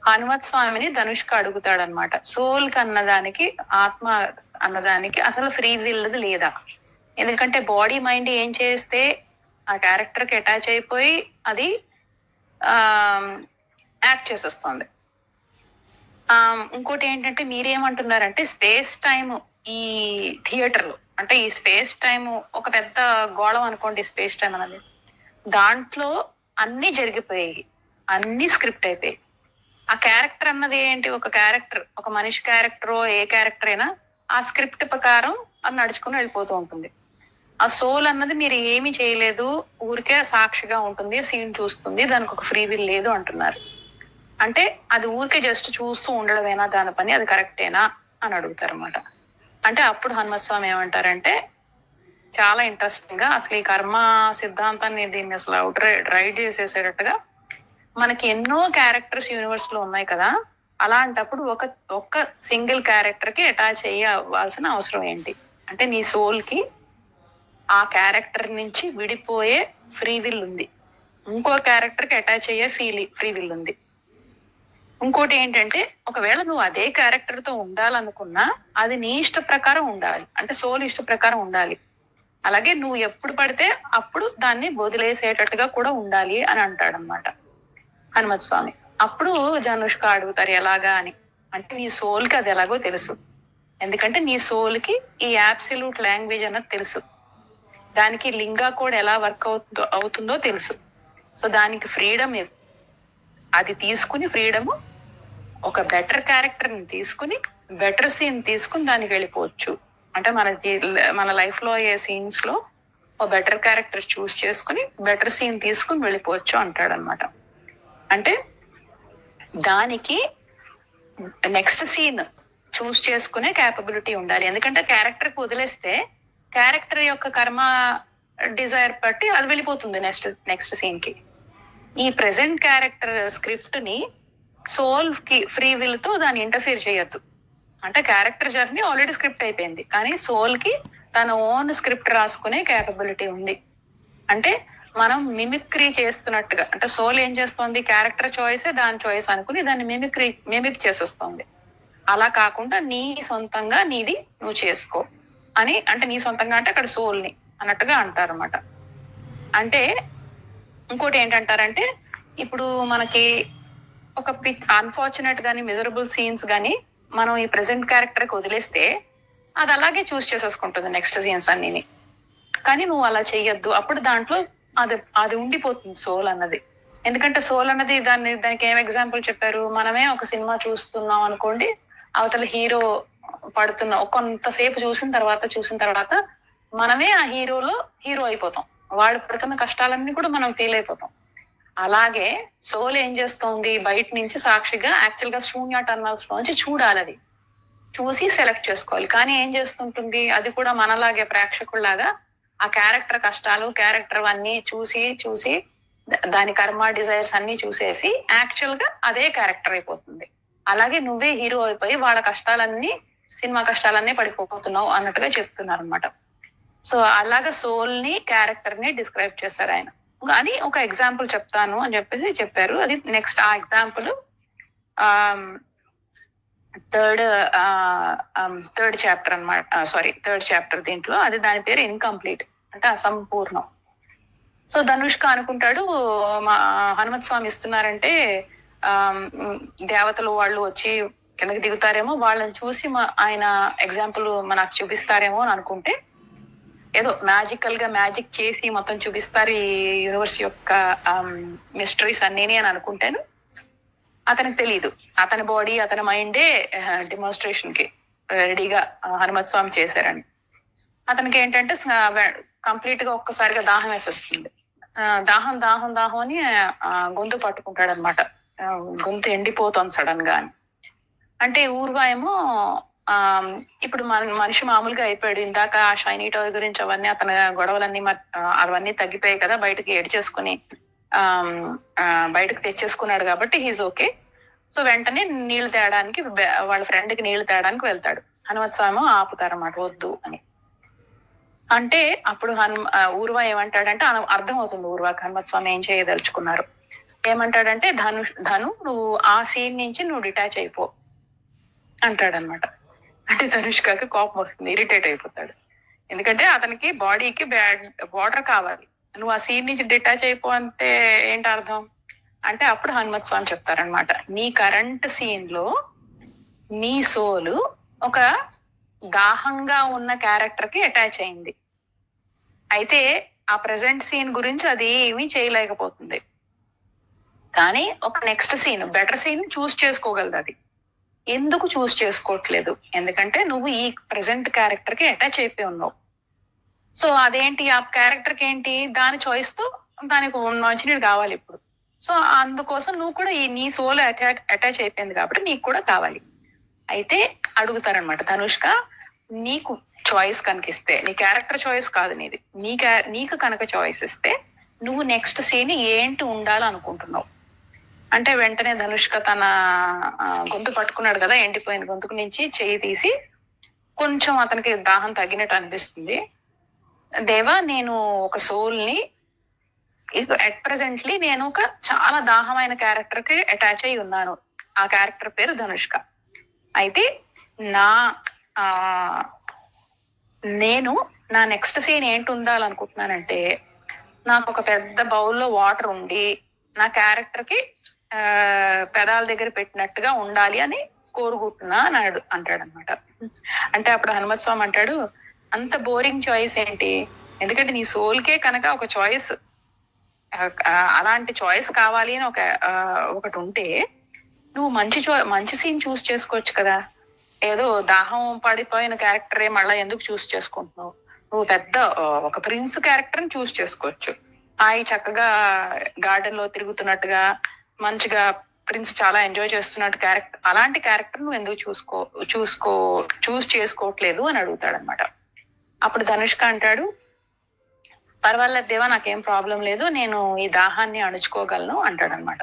హనుమత్ స్వామిని ధనుష్క అడుగుతాడనమాట. సోల్ కి అన్నదానికి, ఆత్మ అన్నదానికి అసలు ఫ్రీ విల్ లేదా? ఎందుకంటే బాడీ మైండ్ ఏం చేస్తే ఆ క్యారెక్టర్ కి అటాచ్ అయిపోయి అది యాక్ట్ చేసేస్తుంది. ఇంకోటి ఏంటంటే మీరేమంటున్నారంటే స్పేస్ టైమ్ ఈ థియేటర్ లో, అంటే ఈ స్పేస్ టైమ్ ఒక పెద్ద గోళం అనుకోండి. స్పేస్ టైం అనేది దాంట్లో అన్ని జరిగిపోయాయి, అన్ని స్క్రిప్ట్ అయిపోయాయి. ఆ క్యారెక్టర్ అన్నది ఏంటి? ఒక క్యారెక్టర్, ఒక మనిషి క్యారెక్టర్, ఏ క్యారెక్టర్ అయినా ఆ స్క్రిప్ట్ ప్రకారం అది నడుచుకుని వెళ్ళిపోతూ ఉంటుంది. ఆ సోల్ అన్నది మీరు ఏమీ చేయలేదు, ఊరికే సాక్షిగా ఉంటుంది, సీన్ చూస్తుంది, దానికి ఒక ఫ్రీ విల్ లేదు అంటున్నారు. అంటే అది ఊరికే జస్ట్ చూస్తూ ఉండడమేనా దాని పని? అది కరెక్టేనా అని అడుగుతారు అనమాట. అంటే అప్పుడు హనుమత్ స్వామి ఏమంటారంటే, చాలా ఇంట్రెస్టింగ్ గా అసలు ఈ కర్మ సిద్ధాంతాన్ని దీన్ని అసలు అవుట్ రైడ్ చేసేసేటట్టుగా, మనకి ఎన్నో క్యారెక్టర్స్ యూనివర్స్ లో ఉన్నాయి కదా, అలాంటప్పుడు ఒక్క సింగిల్ క్యారెక్టర్ కి అటాచ్ అయ్యవలసిన అవసరం ఏంటి? అంటే నీ సోల్ కి ఆ క్యారెక్టర్ నుంచి విడిపోయే ఫ్రీ విల్ ఉంది, ఇంకో క్యారెక్టర్ కి అటాచ్ అయ్యే ఫ్రీ విల్ ఉంది. ఇంకోటి ఏంటంటే ఒకవేళ నువ్వు అదే క్యారెక్టర్ తో ఉండాలనుకున్నా అది నీ ఇష్ట ప్రకారం ఉండాలి, అంటే సోల్ ఇష్ట ప్రకారం ఉండాలి. అలాగే నువ్వు ఎప్పుడు పడితే అప్పుడు దాన్ని వదిలేసేటట్టుగా కూడా ఉండాలి అని అంటాడనమాట హనుమత్ స్వామి. అప్పుడు ధనుష్క అడుగుతారు ఎలాగా అని. అంటే నీ సోల్ కి అది ఎలాగో తెలుసు, ఎందుకంటే నీ సోల్ కి ఈ అబ్సల్యూట్ లాంగ్వేజ్ అన్నది తెలుసు, దానికి లింగా కోడ్ ఎలా వర్క్ అవుతుందో తెలుసు. సో దానికి ఫ్రీడమ్ అది తీసుకుని, ఫ్రీడమ్ ఒక బెటర్ క్యారెక్టర్ ని తీసుకుని, బెటర్ సీన్ తీసుకుని దానికి వెళ్ళిపోవచ్చు. అంటే మన లైఫ్ లో అయ్యే సీన్స్ లో ఒక బెటర్ క్యారెక్టర్ చూస్ చేసుకుని బెటర్ సీన్ తీసుకుని వెళ్ళిపోవచ్చు అంటాడు అనమాట. అంటే దానికి నెక్స్ట్ సీన్ చూస్ చేసుకునే క్యాపబిలిటీ ఉండాలి. ఎందుకంటే క్యారెక్టర్ కి వదిలేస్తే క్యారెక్టర్ యొక్క కర్మ డిజైర్ బట్టి అది వెళ్ళిపోతుంది నెక్స్ట్ సీన్ కి. ఈ ప్రెసెంట్ క్యారెక్టర్ స్క్రిప్ట్ ని సోల్ కి ఫ్రీ విల్ తో దాన్ని ఇంటర్ఫియర్ చేయొద్దు. అంటే క్యారెక్టర్ జర్నీ ఆల్రెడీ స్క్రిప్ట్ అయిపోయింది, కానీ సోల్ కి తన ఓన్ స్క్రిప్ట్ రాసుకునే క్యాపబిలిటీ ఉంది. అంటే మనం మిమిక్రీ చేస్తున్నట్టుగా, అంటే సోల్ ఏం చేస్తుంది, క్యారెక్టర్ చాయిసే దాని చాయిస్ అనుకుని దాన్ని మిమిక్ చేసేస్తుంది. అలా కాకుండా నీ సొంతంగా నీది నువ్వు చేసుకో అని, అంటే నీ సొంతంగా అంటే అక్కడ సోల్ ని అన్నట్టుగా అంటారు అనమాట. అంటే ఇంకోటి ఏంటంటారంటే, ఇప్పుడు మనకి ఒక అన్ఫార్చునేట్ గానీ మిజరబుల్ సీన్స్ గానీ మనం ఈ ప్రెసెంట్ క్యారెక్టర్ కి వదిలేస్తే అది అలాగే చూస్ చేసేసుకుంటుంది నెక్స్ట్ సీన్స్ అన్నిని. కానీ నువ్వు అలా చెయ్యొద్దు, అప్పుడు దాంట్లో అది ఉండిపోతుంది సోల్ అన్నది. ఎందుకంటే సోల్ అన్నది దానికి ఏం ఎగ్జాంపుల్ చెప్పారు, మనమే ఒక సినిమా చూస్తున్నాం అనుకోండి, అవతల హీరో పడుతున్న కొంతసేపు చూసిన తర్వాత మనమే ఆ హీరో అయిపోతాం, వాడు పడుతున్న కష్టాలన్నీ కూడా మనం ఫీల్ అయిపోతాం. అలాగే సోల్ ఏం చేస్తోంది, బయట నుంచి సాక్షిగా యాక్చువల్ గా శూన్య టర్నల్స్ లోంచి చూడాలి, అది చూసి సెలెక్ట్ చేసుకోవాలి. కానీ ఏం చేస్తుంటుంది, అది కూడా మనలాగే ప్రేక్షకుల్లాగా ఆ క్యారెక్టర్ కష్టాలు, క్యారెక్టర్ అన్ని చూసి దాని కర్మ డిజైర్స్ అన్ని చూసేసి యాక్చువల్ గా అదే క్యారెక్టర్ అయిపోతుంది. అలాగే నువ్వే హీరో అయిపోయి వాళ్ళ కష్టాలన్నీ, సినిమా కష్టాలన్నీ పడిపోతున్నావు అన్నట్టుగా చెప్తున్నారు అనమాట. సో అలాగా సోల్ ని, క్యారెక్టర్ ని డిస్క్రైబ్ చేశారు ఆయన. అని ఒక ఎగ్జాంపుల్ చెప్తాను అని చెప్పారు. అది నెక్స్ట్ ఆ ఎగ్జాంపుల్ థర్డ్ చాప్టర్ అనమాట. థర్డ్ చాప్టర్ దీంట్లో. అది దాని పేరు ఇన్కంప్లీట్, అంటే అసంపూర్ణం. సో ధనుష్క అనుకుంటాడు, మా హనుమత్ స్వామి ఇస్తున్నారంటే దేవతలు వాళ్ళు వచ్చి కిందకి దిగుతారేమో, వాళ్ళని చూసి ఆయన ఎగ్జాంపుల్ మనకు చూపిస్తారేమో అని అనుకుంటే, ఏదో మ్యాజిక్ చేసి మొత్తం చూపిస్తారు ఈ యూనివర్స్ యొక్క మిస్టరీస్ అన్నీ అని అనుకుంటాను. అతనికి తెలీదు, అతని బాడీ అతని మైండే డెమాన్స్ట్రేషన్ కి రెడీగా హనుమత్ స్వామి చేశారని. అతనికి ఏంటంటే కంప్లీట్ గా ఒక్కసారిగా దాహం వేసేస్తుంది. దాహం అని గొంతు పట్టుకుంటాడు అనమాట, గొంతు ఎండిపోతుంది సడన్ గా అని. అంటే ఊర్వా ఏమో ఇప్పుడు మనిషి మామూలుగా అయిపోయాడు, ఇందాక ఆ షైనీ టాయ్ గురించి అవన్నీ అతని గొడవలన్నీ అవన్నీ తగ్గిపోయాయి కదా, బయటకి ఏడ్చేసుకుని బయటకు తెచ్చేసుకున్నాడు కాబట్టి హీజ్ ఓకే. సో వెంటనే నీళ్లు తేయడానికి, వాళ్ళ ఫ్రెండ్ కి నీళ్లు తేయడానికి వెళ్తాడు. హనుమత్ స్వామి ఆపుతారన్నమాట, వద్దు అని. అంటే అప్పుడు ఊర్వా ఏమంటాడంటే, అర్థం అవుతుంది ఊర్వాకి హనుమత్ స్వామి ఏం చేయదలుచుకున్నారు. ఏమంటాడంటే ధను నువ్వు ఆ సీన్ నుంచి నువ్వు డిటాచ్ అయిపో అంటాడనమాట. అంటే ధనుష్కకి కోపం వస్తుంది, ఇరిటేట్ అయిపోతాడు. ఎందుకంటే అతనికి బాడీకి వాటర్ కావాలి. నువ్వు ఆ సీన్ నుంచి డిటాచ్ అయిపో అంటే ఏంటి అర్థం అంటే అప్పుడు హనుమత్ స్వామి చెప్తారనమాట, నీ కరెంట్ సీన్ లో నీ సోలు ఒక దాహంగా ఉన్న క్యారెక్టర్ కి అటాచ్ అయింది. అయితే ఆ ప్రెసెంట్ సీన్ గురించి అది ఏమీ చేయలేకపోతుంది. కానీ ఒక నెక్స్ట్ సీన్, బెటర్ సీన్ చూస్ చేసుకోగలదు. అది ఎందుకు చూస్ చేసుకోవట్లేదు? ఎందుకంటే నువ్వు ఈ ప్రెసెంట్ క్యారెక్టర్ కి అటాచ్ అయిపోయి ఉన్నావు. సో అదేంటి, ఆ క్యారెక్టర్ కి ఏంటి, దాని చాయిస్ తో దానికి మంచినీడు కావాలి ఇప్పుడు. సో అందుకోసం నువ్వు కూడా ఈ నీ సోల్ అటాచ్ అయిపోయింది కాబట్టి నీకు కూడా కావాలి. అయితే అడుగుతారనమాట, ధనుష్క నీకు చాయిస్ కనిపిస్తే, నీ క్యారెక్టర్ చాయిస్ కాదు నీది, నీకు కనుక చాయిస్ ఇస్తే నువ్వు నెక్స్ట్ సీన్ ఏంటి ఉండాలనుకుంటున్నావు అంటే వెంటనే ధనుష్క తన గొంతు పట్టుకున్నాడు కదా, ఎండిపోయిన గొంతుకు నుంచి చెయ్యి తీసి కొంచెం అతనికి దాహం తగ్గినట్టు అనిపిస్తుంది. దేవా, నేను ఒక సోల్ ని అట్ ప్రెసెంట్లీ నేను ఒక చాలా దాహమైన క్యారెక్టర్ కి అటాచ్ అయి ఉన్నాను. ఆ క్యారెక్టర్ పేరు ధనుష్క. అయితే నేను నా నెక్స్ట్ సీన్ ఏంటి ఉండాలనుకుంటున్నానంటే, నాకు ఒక పెద్ద బౌల్లో వాటర్ ఉండి నా క్యారెక్టర్ కి పెదాల దగ్గర పెట్టినట్టుగా ఉండాలి అని కోరుకుంటున్నా అన్నాడు అంటాడనమాట. అంటే అప్పుడు హనుమత్ స్వామి అంటాడు, అంత బోరింగ్ చాయిస్ ఏంటి, ఎందుకంటే నీ సోల్కే కనుక ఒక చాయిస్, అలాంటి చాయిస్ కావాలి అని ఒకటి ఉంటే నువ్వు మంచి సీన్ చూస్ చేసుకోవచ్చు కదా. ఏదో దాహం పడిపోయిన క్యారెక్టరే మళ్ళా ఎందుకు చూస్ చేసుకుంటున్నావు? నువ్వు పెద్ద ఒక ప్రిన్స్ క్యారెక్టర్ ని చూస్ చేసుకోవచ్చు. చక్కగా గార్డెన్ లో తిరుగుతున్నట్టుగా మంచిగా ప్రిన్స్ చాలా ఎంజాయ్ చేస్తున్నట్టు క్యారెక్టర్, అలాంటి క్యారెక్టర్ నువ్వు ఎందుకు చూస్ చేసుకోవట్లేదు అని అడుగుతాడు అనమాట. అప్పుడు ధనుష్క అంటాడు, పర్వాలేదు దేవా, నాకేం ప్రాబ్లం లేదు, నేను ఈ దాహాన్ని అణుచుకోగలను అంటాడనమాట.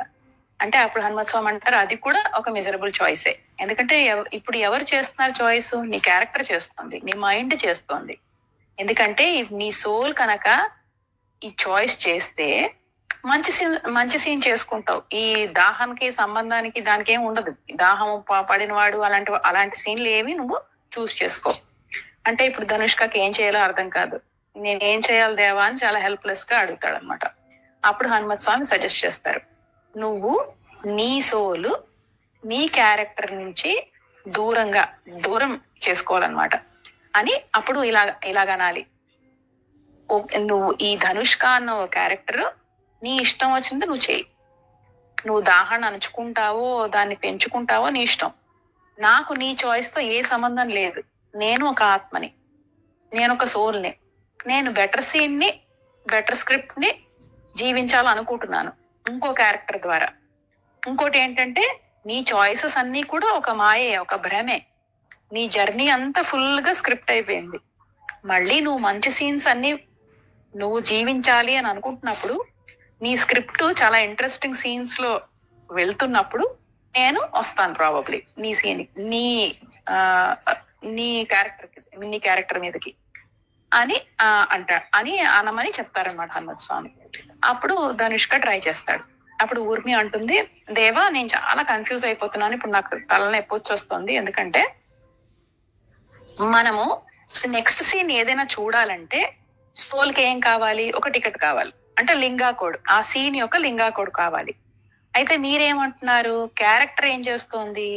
అంటే అప్పుడు హనుమత్ స్వామి అంటారు, అది కూడా ఒక మిజరబుల్ చాయిసే. ఎందుకంటే ఇప్పుడు ఎవరు చేస్తున్నారు చాయిస్? నీ క్యారెక్టర్ చేస్తుంది, నీ మైండ్ చేస్తుంది. ఎందుకంటే నీ సోల్ కనుక ఈ చాయిస్ చేస్తే మంచి సీన్ చేసుకుంటావు. ఈ దాహానికి సంబంధానికి దానికి ఏం ఉండదు. దాహం పడినవాడు అలాంటి సీన్లు ఏమి నువ్వు చూస్ చేసుకో. అంటే ఇప్పుడు ధనుష్కకి ఏం చేయాలో అర్థం కాదు. నేను ఏం చేయాలి దేవా అని చాలా హెల్ప్లెస్ గా అడుగుతాడు అనమాట. అప్పుడు హనుమత్ స్వామి సజెస్ట్ చేస్తారు, నువ్వు నీ సోలు నీ క్యారెక్టర్ నుంచి దూరం చేసుకోవాలన్నమాట అని. అప్పుడు ఇలాగనాలి, నువ్వు ఈ ధనుష్క అన్న క్యారెక్టర్ నీ ఇష్టం వచ్చింది నువ్వు చేయి. నువ్వు దాహాన్ని అణుచుకుంటావో దాన్ని పెంచుకుంటావో నీ ఇష్టం. నాకు నీ చాయిస్ తో ఏ సంబంధం లేదు. నేను ఒక ఆత్మని, నేను ఒక సోల్ని, నేను బెటర్ సీన్ ని బెటర్ స్క్రిప్ట్ ని జీవించాలనుకుంటున్నాను ఇంకో క్యారెక్టర్ ద్వారా. ఇంకోటి ఏంటంటే నీ చాయిసెస్ అన్ని కూడా ఒక మాయే, ఒక భ్రమే. నీ జర్నీ అంతా ఫుల్ గా స్క్రిప్ట్ అయిపోయింది. మళ్ళీ నువ్వు మంచి సీన్స్ అన్ని నువ్వు జీవించాలి అని అనుకుంటున్నప్పుడు, నీ స్క్రిప్ట్ చాలా ఇంట్రెస్టింగ్ సీన్స్ లో వెళ్తున్నప్పుడు నేను వస్తాను ప్రాబబ్లీ నీ సీన్, నీ క్యారెక్టర్ మీదకి అని అనమని చెప్తారనమాట హనుమత్ స్వామి. అప్పుడు ధనుష్క ట్రై చేస్తాడు. అప్పుడు ఊర్మి అంటుంది, దేవా నేను చాలా కన్ఫ్యూజ్ అయిపోతున్నాను, ఇప్పుడు నాకు తలనొప్పి వచ్చేస్తుంది. ఎందుకంటే మనము నెక్స్ట్ సీన్ ఏదైనా చూడాలంటే సోల్ కి ఏం కావాలి? ఒక టికెట్ కావాలి, అంటే లింగా కోడ్, ఆ సీన్ యొక్క లింగా కోడ్ కావాలి. అయితే మీరేమంటున్నారు, క్యారెక్టర్ ఏం చేస్తోంది,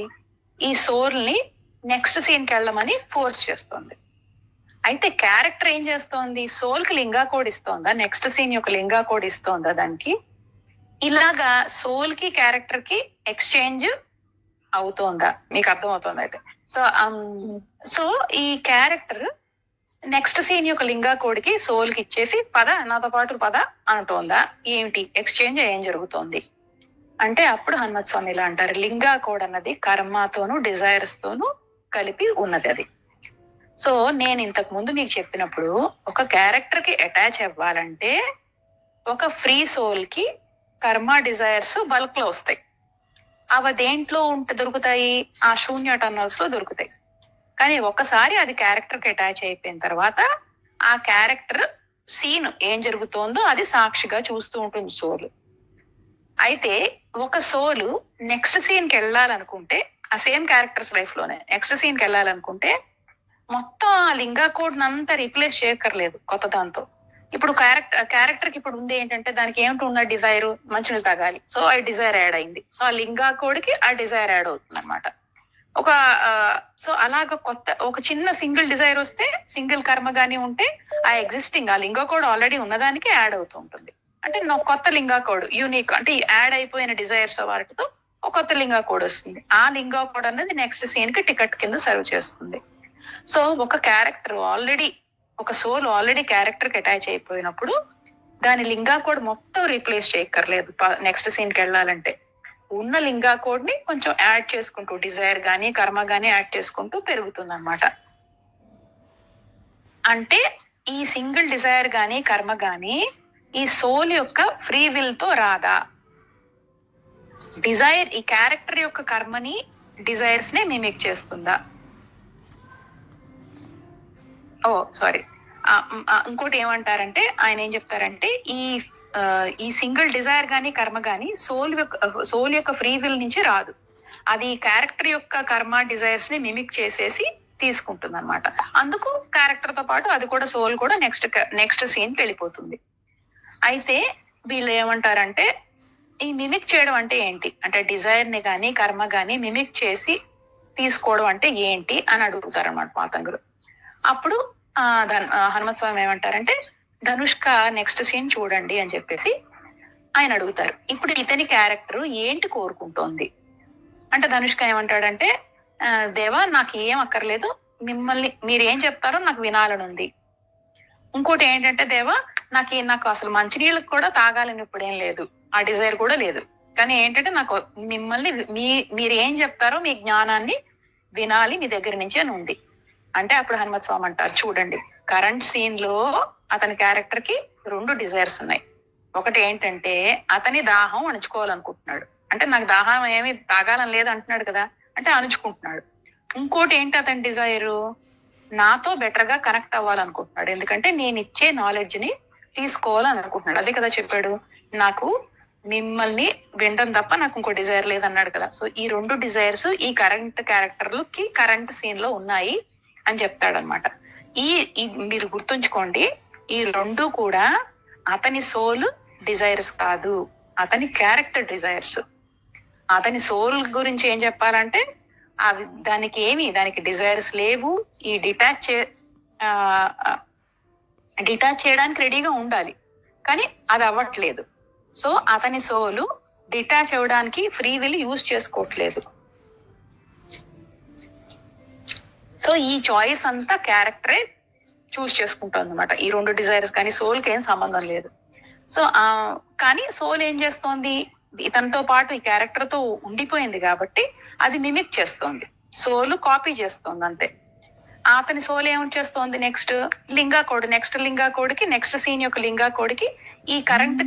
ఈ సోల్ ని నెక్స్ట్ సీన్ కి వెళ్ళమని ఫోర్స్ చేస్తోంది. అయితే క్యారెక్టర్ ఏం చేస్తోంది, సోల్ కి లింగా కోడ్ ఇస్తోందా, నెక్స్ట్ సీన్ యొక్క లింగా కోడ్ ఇస్తోందా దానికి? ఇలాగా సోల్ కి క్యారెక్టర్ కి ఎక్స్చేంజ్ అవుతోందా? మీకు అర్థమవుతోంది అయితే. సో ఈ క్యారెక్టర్ నెక్స్ట్ సీన్ యొక్క లింగా కోడ్ కి సోల్ కి ఇచ్చేసి పద నాతో పాటు పద అంటోందా? ఏమిటి ఎక్స్చేంజ్ ఏం జరుగుతోంది అంటే అప్పుడు హనుమత్ స్వామి ఇలా అంటారు, లింగా కోడ్ అన్నది కర్మతోను డిజైర్స్ తోను కలిపి ఉన్నది అది. సో నేను ఇంతకు ముందు మీకు చెప్పినప్పుడు ఒక క్యారెక్టర్ కి అటాచ్ అవ్వాలంటే ఒక ఫ్రీ సోల్ కి కర్మ డిజైర్స్ బల్క్ లో వస్తాయి. అవి దేంట్లో దొరుకుతాయి? ఆ శూన్య టన్నల్స్ లో దొరుకుతాయి. కానీ ఒకసారి అది క్యారెక్టర్ కి అటాచ్ అయిపోయిన తర్వాత ఆ క్యారెక్టర్ సీన్ ఏం జరుగుతోందో అది సాక్షిగా చూస్తూ ఉంటుంది సోల్. అయితే ఒక సోలు నెక్స్ట్ సీన్ కి వెళ్ళాలనుకుంటే, ఆ సేమ్ క్యారెక్టర్స్ లైఫ్ లోనే నెక్స్ట్ సీన్ కి వెళ్ళాలనుకుంటే మొత్తం ఆ లింగా కోడ్ అంతా రీప్లేస్ చేయక్కర్లేదు కొత్త దాంతో. ఇప్పుడు క్యారెక్టర్ కి ఇప్పుడు ఉంది ఏంటంటే దానికి ఏమిటి ఉన్న డిజైర్ మంచిని తాగాలి, సో ఆ డిజైర్ యాడ్ అయింది, సో ఆ లింగా కోడ్ కి ఆ డిజైర్ యాడ్ అవుతుంది అనమాట. ఒక సో అలాగ కొత్త ఒక చిన్న సింగిల్ డిజైర్ వస్తే, సింగిల్ కర్మ గానీ ఉంటే ఆ ఎగ్జిస్టింగ్ ఆ లింగా కోడ్ ఆల్రెడీ ఉన్నదానికి యాడ్ అవుతూ ఉంటుంది. అంటే కొత్త లింగా కోడ్ యూనిక్, అంటే యాడ్ అయిపోయిన డిజైర్స్ వాటితో ఒక కొత్త లింగా కోడ్ వస్తుంది. ఆ లింగా కోడ్ అనేది నెక్స్ట్ సీన్ కి టికెట్ కింద సర్వ్ చేస్తుంది. సో ఒక క్యారెక్టర్ ఆల్రెడీ, ఒక సోల్ ఆల్రెడీ క్యారెక్టర్ కి అటాచ్ అయిపోయినప్పుడు దాని లింగా కోడ్ మొత్తం రీప్లేస్ చేయక్కర్లేదు నెక్స్ట్ సీన్ కి వెళ్ళాలంటే. ఉన్న లింగా కోడ్ ని కొంచెం యాడ్ చేసుకుంటూ, డిజైర్ గానీ కర్మ గానీ యాడ్ చేసుకుంటూ పెరుగుతుంది అనమాట. అంటే ఈ సింగిల్ డిజైర్ గానీ కర్మ గానీ ఈ సోల్ యొక్క ఫ్రీ విల్ తో రాదా? డిజైర్ ఈ క్యారెక్టర్ యొక్క కర్మని, డిజైర్స్ ని మిమిక్ చేస్తుందా? ఓ సారీ, ఇంకోటి ఏమంటారంటే ఆయన ఏం చెప్తారంటే ఈ సింగిల్ డిజైర్ గానీ కర్మ గానీ సోల్ యొక్క ఫ్రీ విల్ నుంచి రాదు, అది క్యారెక్టర్ యొక్క కర్మ డిజైర్స్ ని మిమిక్ చేసేసి తీసుకుంటుంది అనమాట. అందుకు క్యారెక్టర్ తో పాటు అది కూడా, సోల్ కూడా నెక్స్ట్ సీన్ కి వెళ్ళిపోతుంది. అయితే వీళ్ళు ఏమంటారంటే ఈ మిమిక్ చేయడం అంటే ఏంటి, అంటే డిజైర్ ని గానీ కర్మ గానీ మిమిక్ చేసి తీసుకోవడం అంటే ఏంటి అని అడుగుతారు అనమాట మాతంగులు. అప్పుడు హనుమంత్ స్వామి ఏమంటారంటే ధనుష్క నెక్స్ట్ సీన్ చూడండి అని చెప్పేసి ఆయన అడుగుతారు. ఇప్పుడు ఇతని క్యారెక్టర్ ఏంటి కోరుకుంటోంది అంటే ధనుష్క ఏమంటాడంటే, దేవా నాకు ఏం అక్కర్లేదు, మిమ్మల్ని మీరు ఏం చెప్తారో నాకు వినాలని ఉంది. ఇంకోటి ఏంటంటే దేవా నాకు అసలు మంచినీళ్ళకి కూడా తాగాలని ఇప్పుడేం లేదు, ఆ డిజైర్ కూడా లేదు, కానీ ఏంటంటే నాకు మిమ్మల్ని మీరు ఏం చెప్తారో మీ జ్ఞానాన్ని వినాలి మీ దగ్గర నుంచి అని ఉంది. అంటే అప్పుడు హనుమంత్ స్వామి అంటారు, చూడండి కరెంట్ సీన్ లో అతని క్యారెక్టర్ కి 2 డిజైర్స్ ఉన్నాయి. ఒకటి ఏంటంటే అతని దాహం అణుచుకోవాలనుకుంటున్నాడు, అంటే నాకు దాహం ఏమి తాగాలని లేదు అంటున్నాడు కదా, అంటే అణుచుకుంటున్నాడు. ఇంకోటి ఏంటి అతని డిజైరు, నాతో బెటర్ గా కనెక్ట్ అవ్వాలనుకుంటున్నాడు, ఎందుకంటే నేను ఇచ్చే నాలెడ్జ్ ని తీసుకోవాలని అనుకుంటున్నాడు. అదే కదా చెప్పాడు, నాకు మిమ్మల్ని వినడం తప్ప నాకు ఇంకో డిజైర్ లేదన్నాడు కదా. సో ఈ 2 డిజైర్స్ ఈ కరెంట్ క్యారెక్టర్లకి కరెంట్ సీన్ లో ఉన్నాయి అని చెప్తాడనమాట. మీరు గుర్తుంచుకోండి, ఈ 2 కూడా అతని సోల్ డిజైర్స్ కాదు, అతని క్యారెక్టర్ డిజైర్స్. అతని సోల్ గురించి ఏం చెప్పాలంటే దానికి డిజైర్స్ లేవు, ఈ డిటాచ్ చేయడానికి రెడీగా ఉండాలి, కానీ అది అవ్వట్లేదు. సో అతని సోలు డిటాచ్ అవ్వడానికి ఫ్రీ విల్ యూజ్ చేసుకోవట్లేదు. సో ఈ చాయిస్ అంతా క్యారెక్టరే చూస్ చేసుకుంటుంది అనమాట. ఈ 2 డిజైర్స్ కానీ సోల్ కి ఏం సంబంధం లేదు. సో కానీ సోల్ ఏం చేస్తోంది, ఇతనితో పాటు ఈ క్యారెక్టర్ తో ఉండిపోయింది కాబట్టి అది మిమిక్ చేస్తోంది, సోల్ కాపీ చేస్తోంది అంతే. అతని సోల్ ఏం చేస్తోంది, నెక్స్ట్ లింగా కోడ్ కి నెక్స్ట్ సీన్ యొక్క లింగా కోడ్ కి ఈ కరెంట్